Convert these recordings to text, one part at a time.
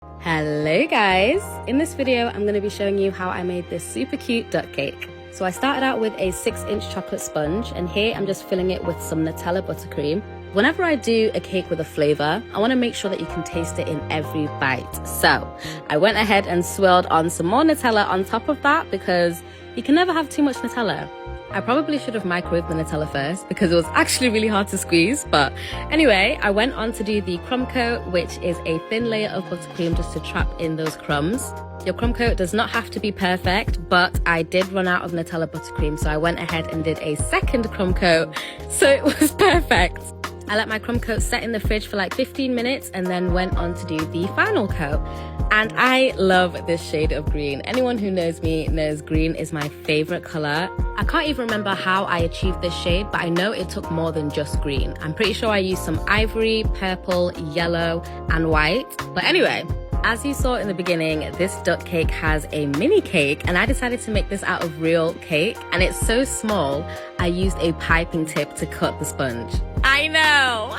Hello guys! In this video, I'm going to be showing you how I made this super cute duck cake. So I started out with a 6-inch chocolate sponge, and here I'm just filling it with some Nutella buttercream. Whenever I do a cake with a flavor, I want to make sure that you can taste it in every bite. So I went ahead and swirled on some more Nutella on top of that because you can never have too much Nutella. I probably should have microwaved the Nutella first because it was actually really hard to squeeze. But anyway, I went on to do the crumb coat, which is a thin layer of buttercream just to trap in those crumbs. Your crumb coat does not have to be perfect, but I did run out of Nutella buttercream, so I went ahead and did a second crumb coat, so it was perfect. I let my crumb coat set in the fridge for like 15 minutes and then went on to do the final coat. And I love this shade of green. Anyone who knows me knows green is my favorite color. I can't even remember how I achieved this shade, but I know it took more than just green. I'm pretty sure I used some ivory, purple, yellow, and white. But anyway, as you saw in the beginning, this duck cake has a mini cake, and I decided to make this out of real cake. And it's so small, I used a piping tip to cut the sponge. I know!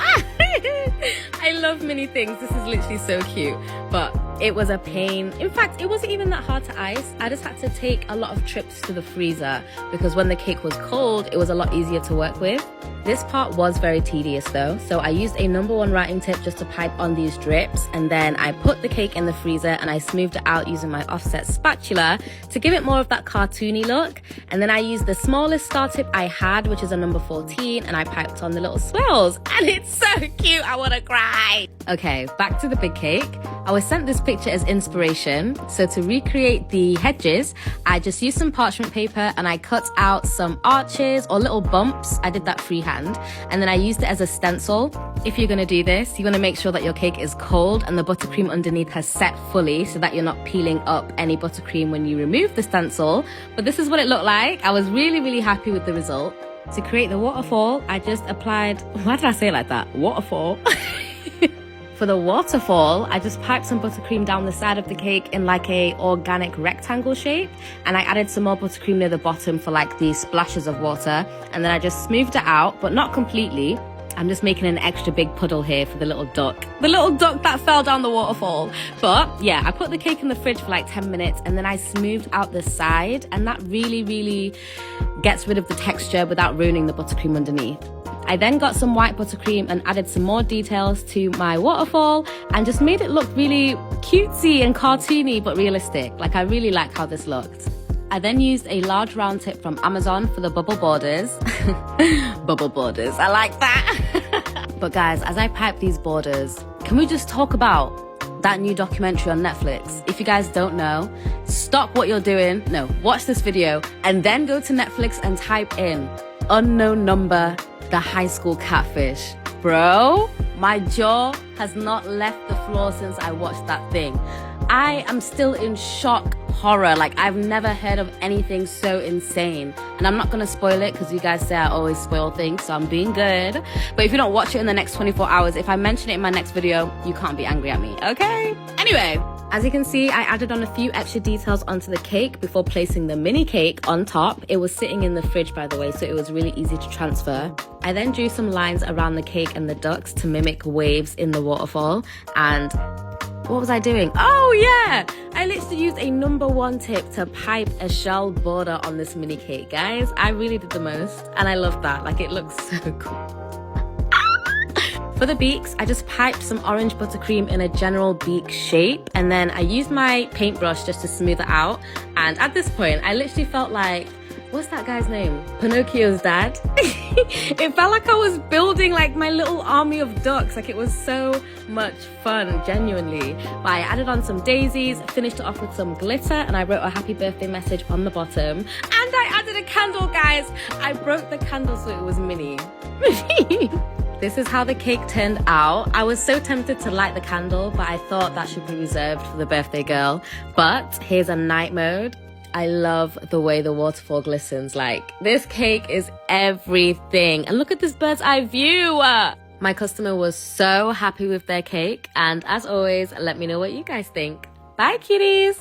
I love mini things. This is literally so cute. But it was a pain. In fact, it wasn't even that hard to ice. I just had to take a lot of trips to the freezer because when the cake was cold, it was a lot easier to work with. This part was very tedious though, so I used a #1 writing tip just to pipe on these drips, and then I put the cake in the freezer and I smoothed it out using my offset spatula to give it more of that cartoony look. And then I used the smallest star tip I had, which is a #14, and I piped on the little swirls, and it's so cute, I wanna cry. Okay, back to the big cake. I was sent this picture as inspiration, so to recreate the hedges, I just used some parchment paper and I cut out some arches or little bumps. I did that freehand, and then I used it as a stencil. If you're gonna do this, you wanna make sure that your cake is cold and the buttercream underneath has set fully so that you're not peeling up any buttercream when you remove the stencil. But this is what it looked like. I was really happy with the result. To create the waterfall, I just applied, why did I say it like that? Waterfall. For the waterfall, I just piped some buttercream down the side of the cake in like a organic rectangle shape, and I added some more buttercream near the bottom for like the splashes of water, and then I just smoothed it out, but not completely. I'm just making an extra big puddle here for the little duck. The little duck that fell down the waterfall. But yeah, I put the cake in the fridge for like 10 minutes and then I smoothed out the side, and that really gets rid of the texture without ruining the buttercream underneath. I then got some white buttercream and added some more details to my waterfall and just made it look really cutesy and cartoony but realistic. Like, I really like how this looked. I then used a large round tip from Amazon for the bubble borders. Bubble borders, I like that. But guys, as I pipe these borders, can we just talk about that new documentary on Netflix? If you guys don't know, stop what you're doing. No, watch this video and then go to Netflix and type in Unknown Number, The High School Catfish. Bro, my jaw has not left the floor since I watched that thing. I am still in shock horror. Like, I've never heard of anything so insane. And I'm not gonna spoil it because you guys say I always spoil things, so I'm being good. But if you don't watch it in the next 24 hours, if I mention it in my next video, you can't be angry at me, okay? Anyway, as you can see, I added on a few extra details onto the cake before placing the mini cake on top. It was sitting in the fridge, by the way, so it was really easy to transfer. I then drew some lines around the cake and the ducks to mimic waves in the waterfall. And what was I doing? Oh yeah! I literally used a #1 tip to pipe a shell border on this mini cake, guys. I really did the most, and I love that. Like, it looks so cool. For the beaks, I just piped some orange buttercream in a general beak shape, and then I used my paintbrush just to smooth it out. And at this point, I literally felt like, what's that guy's name? Pinocchio's dad. It felt like I was building like my little army of ducks. Like, it was so much fun, genuinely. But I added on some daisies, finished it off with some glitter, and I wrote a happy birthday message on the bottom. And I added a candle, guys. I broke the candle so it was mini. This is how the cake turned out. I was so tempted to light the candle, but I thought that should be reserved for the birthday girl. But here's a night mode. I love the way the waterfall glistens. Like, this cake is everything. And look at this bird's eye view. My customer was so happy with their cake. And as always, let me know what you guys think. Bye, cuties.